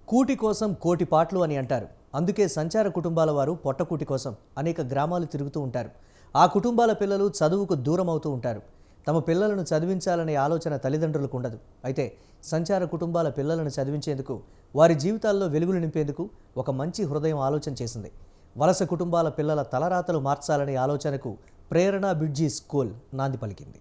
కూటి కోసం కోటి పాటలు అని అంటారు. అందుకే సంచార కుటుంబాల వారు పొట్టకూటి కోసం అనేక గ్రామాలు తిరుగుతూ ఉంటారు. ఆ కుటుంబాల పిల్లలు చదువుకు దూరం అవుతూ ఉంటారు. తమ పిల్లలను చదివించాలనే ఆలోచన తల్లిదండ్రులకు ఉండదు. అయితే సంచార కుటుంబాల పిల్లలను చదివించేందుకు, వారి జీవితాల్లో వెలుగులు నింపేందుకు ఒక మంచి హృదయం ఆలోచన చేసింది. వలస కుటుంబాల పిల్లల తలరాతలు మార్చాలనే ఆలోచనకు ప్రేరణ బ్రిడ్జి స్కూల్ నాంది పలికింది.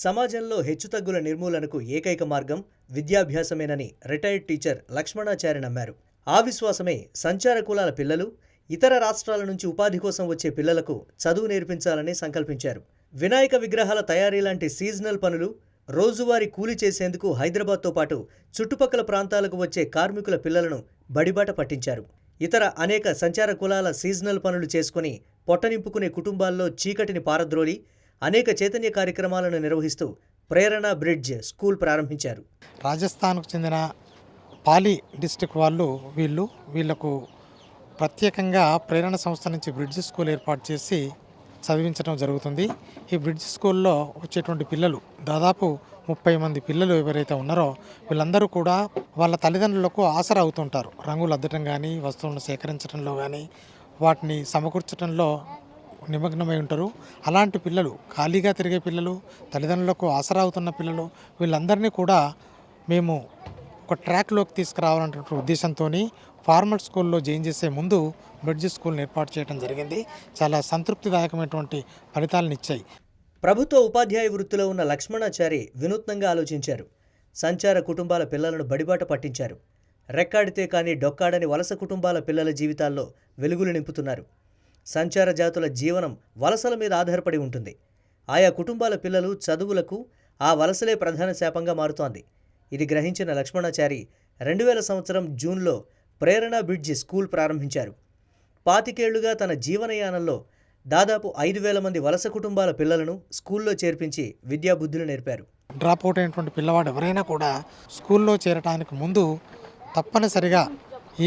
సమాజంలో హెచ్చుతగ్గుల నిర్మూలనకు ఏకైక మార్గం విద్యాభ్యాసమేనని రిటైర్డ్ టీచర్ లక్ష్మణాచారి నమ్మారు. ఆ విశ్వాసమే సంచార కులాల పిల్లలు, ఇతర రాష్ట్రాల నుంచి ఉపాధి కోసం వచ్చే పిల్లలకు చదువు నేర్పించాలని సంకల్పించారు. వినాయక విగ్రహాల తయారీ లాంటి సీజనల్ పనులు, రోజువారీ కూలి చేసేందుకు హైదరాబాద్తో పాటు చుట్టుపక్కల ప్రాంతాలకు వచ్చే కార్మికుల పిల్లలను బడిబాట పట్టించారు. ఇతర అనేక సంచార కులాల సీజనల్ పనులు చేసుకుని పొట్టనింపుకునే కుటుంబాల్లో చీకటిని పారద్రోలి అనేక చైతన్య కార్యక్రమాలను నిర్వహిస్తూ ప్రేరణ బ్రిడ్జ్ స్కూల్ ప్రారంభించారు. రాజస్థాన్కు చెందిన పాలి డిస్ట్రిక్ట్ వాళ్ళు వీళ్లకు ప్రత్యేకంగా ప్రేరణ సంస్థ నుంచి బ్రిడ్జ్ స్కూల్ ఏర్పాటు చేసి చదివించడం జరుగుతుంది. ఈ బ్రిడ్జ్ స్కూల్లో వచ్చేటువంటి పిల్లలు దాదాపు 30 మంది పిల్లలు ఎవరైతే ఉన్నారో వీళ్ళందరూ కూడా వాళ్ళ తల్లిదండ్రులకు ఆసరా అవుతుంటారు. రంగులు అద్దటం కానీ, వస్తువులను సేకరించడంలో కానీ, వాటిని సమకూర్చడంలో నిమగ్నమై ఉంటారు. అలాంటి పిల్లలు, ఖాళీగా తిరిగే పిల్లలు, తల్లిదండ్రులకు ఆసరా అవుతున్న పిల్లలు, వీళ్ళందరినీ కూడా మేము ఒక ట్రాక్లోకి తీసుకురావాలనే ఉద్దేశంతో ఫార్మల్ స్కూల్లో జాయిన్ చేసే ముందు బ్రిడ్జ్ స్కూల్ని ఏర్పాటు చేయడం జరిగింది. చాలా సంతృప్తిదాయకమైనటువంటి ఫలితాలను ఇచ్చాయి. ప్రభుత్వ ఉపాధ్యాయ వృత్తిలో ఉన్న లక్ష్మణాచారి వినూత్నంగా ఆలోచించారు. సంచార కుటుంబాల పిల్లలను బడిబాట పట్టించారు. రెక్కాడితే కానీ డొక్కాడని వలస కుటుంబాల పిల్లల జీవితాల్లో వెలుగులు నింపుతున్నారు. సంచార జాతుల జీవనం వలసల మీద ఆధారపడి ఉంటుంది. ఆయా కుటుంబాల పిల్లలు చదువులకు ఆ వలసలే ప్రధాన శాపంగా మారుతోంది. ఇది గ్రహించిన లక్ష్మణాచారి 2000 సంవత్సరం జూన్లో ప్రేరణ బ్రిడ్జ్ స్కూల్ ప్రారంభించారు. 25 ఏళ్లుగా తన జీవనయానంలో దాదాపు 5000 మంది వలస కుటుంబాల పిల్లలను స్కూల్లో చేర్పించి విద్యాబుద్ధులు నేర్పారు. డ్రాప్ అవుట్ అయినటువంటి పిల్లవాడు ఎవరైనా కూడా స్కూల్లో చేరడానికి ముందు తప్పనిసరిగా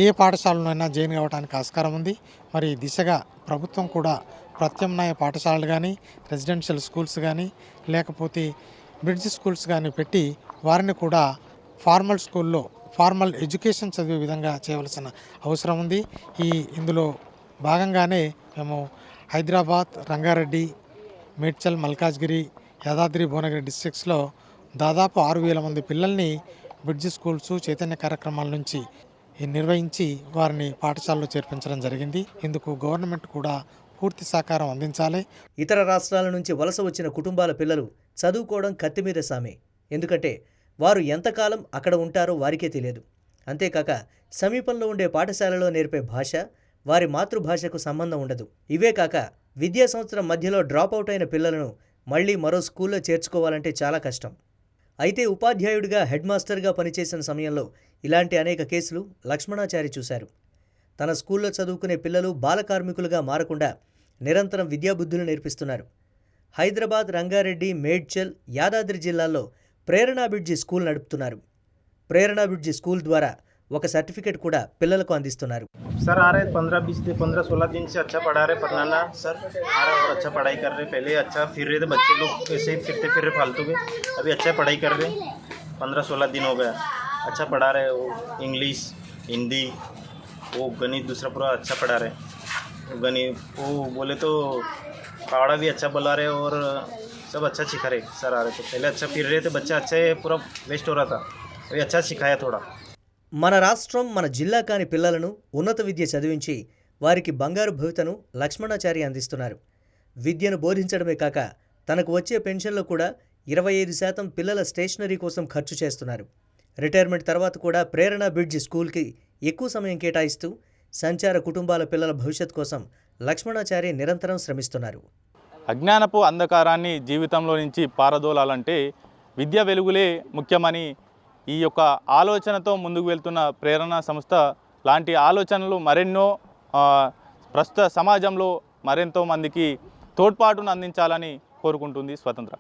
ఏ పాఠశాలలోనైనా జాయిన్ కావడానికి ఆస్కారం ఉంది. మరి దిశగా ప్రభుత్వం కూడా ప్రత్యామ్నాయ పాఠశాలలు కానీ, రెసిడెన్షియల్ స్కూల్స్ కానీ, లేకపోతే బ్రిడ్జ్ స్కూల్స్ కానీ పెట్టి వారిని కూడా ఫార్మల్ స్కూల్లో ఫార్మల్ ఎడ్యుకేషన్ చదివే విధంగా చేయవలసిన అవసరం ఉంది. ఇందులో భాగంగానే మేము హైదరాబాద్, రంగారెడ్డి, మేడ్చల్, మల్కాజ్గిరి, యాదాద్రి భువనగిరి డిస్ట్రిక్ట్స్లో దాదాపు 6000 మంది పిల్లల్ని బ్రిడ్జ్ స్కూల్స్ చైతన్య కార్యక్రమాల నుంచి నిర్వహించి వారిని పాఠశాలలో చేర్పించడం జరిగింది. ఇందుకు గవర్నమెంట్ కూడా పూర్తి సహకారం అందించాలి. ఇతర రాష్ట్రాల నుంచి వలస వచ్చిన కుటుంబాల పిల్లలు చదువుకోవడం కత్తిమీద సామే. ఎందుకంటే వారు ఎంతకాలం అక్కడ ఉంటారో వారికే తెలియదు. అంతేకాక సమీపంలో ఉండే పాఠశాలలో నేర్పే భాష వారి మాతృభాషకు సంబంధం ఉండదు. ఇవే కాక విద్యా సంవత్సరం మధ్యలో డ్రాప్ అవుట్ అయిన పిల్లలను మళ్లీ మరో స్కూల్లో చేర్చుకోవాలంటే చాలా కష్టం. అయితే ఉపాధ్యాయుడిగా హెడ్ మాస్టర్గా పనిచేసిన సమయంలో ఇలాంటి అనేక కేసులు లక్ష్మణాచారి చూశారు. తన స్కూల్లో చదువుకునే పిల్లలు బాలకార్మికులుగా మారకుండా నిరంతరం విద్యాబుద్ధులు నేర్పిస్తున్నారు. హైదరాబాద్, రంగారెడ్డి, మేడ్చల్, యాదాద్రి జిల్లాల్లో ప్రేరణ బ్రిడ్జి స్కూల్ నడుపుతున్నారు. ప్రేరణ బ్రిడ్జి స్కూల్ ద్వారా ఒక సర్టిఫికేట్ కూడా పిల్లలకు అందిస్తున్నారు. सर आ रहे 15-16 दिन से अच्छा पढ़ा रहे, पढ़ाना सर आ रहा और अच्छा पढ़ाई कर रहे. पहले अच्छा फिर रहे थे बच्चे लोग, ऐसे ही फिरते फिर रहे फालतू के. अभी अच्छा पढ़ाई कर रहे. 15-16 दिन हो गया, अच्छा पढ़ा रहे. वो इंग्लिश, हिंदी, वो गणित दूसरा पूरा अच्छा पढ़ा रहे. गणित वो बोले तो पहाड़ा भी अच्छा बोला रहे और सब अच्छा सिखा रहे सर आ रहे. तो पहले अच्छा फिर रहे थे बच्चा, अच्छे पूरा वेस्ट हो रहा था, अभी अच्छा सिखाया थोड़ा. మన రాష్ట్రం, మన జిల్లా కాని పిల్లలను ఉన్నత విద్య చదివించి వారికి బంగారు భవితను లక్ష్మణాచారి అందిస్తున్నారు. విద్యను బోధించడమే కాక తనకు వచ్చే పెన్షన్లో కూడా 25% పిల్లల స్టేషనరీ కోసం ఖర్చు చేస్తున్నారు. రిటైర్మెంట్ తర్వాత కూడా ప్రేరణ బ్రిడ్జ్ స్కూల్కి ఎక్కువ సమయం కేటాయిస్తూ సంచార కుటుంబాల పిల్లల భవిష్యత్ కోసం లక్ష్మణాచారి నిరంతరం శ్రమిస్తున్నారు. అజ్ఞానపు అంధకారాన్ని జీవితంలో నుంచి పారదోలాలంటే విద్య వెలుగులే ముఖ్యమని ఈ యొక్క ఆలోచనతో ముందుకు వెళ్తున్న ప్రేరణ సంస్థ లాంటి ఆలోచనలు మరెన్నో ప్రస్తుత సమాజంలో మరెంతో మందికి తోడ్పాటును అందించాలని కోరుకుంటుంది స్వతంత్ర.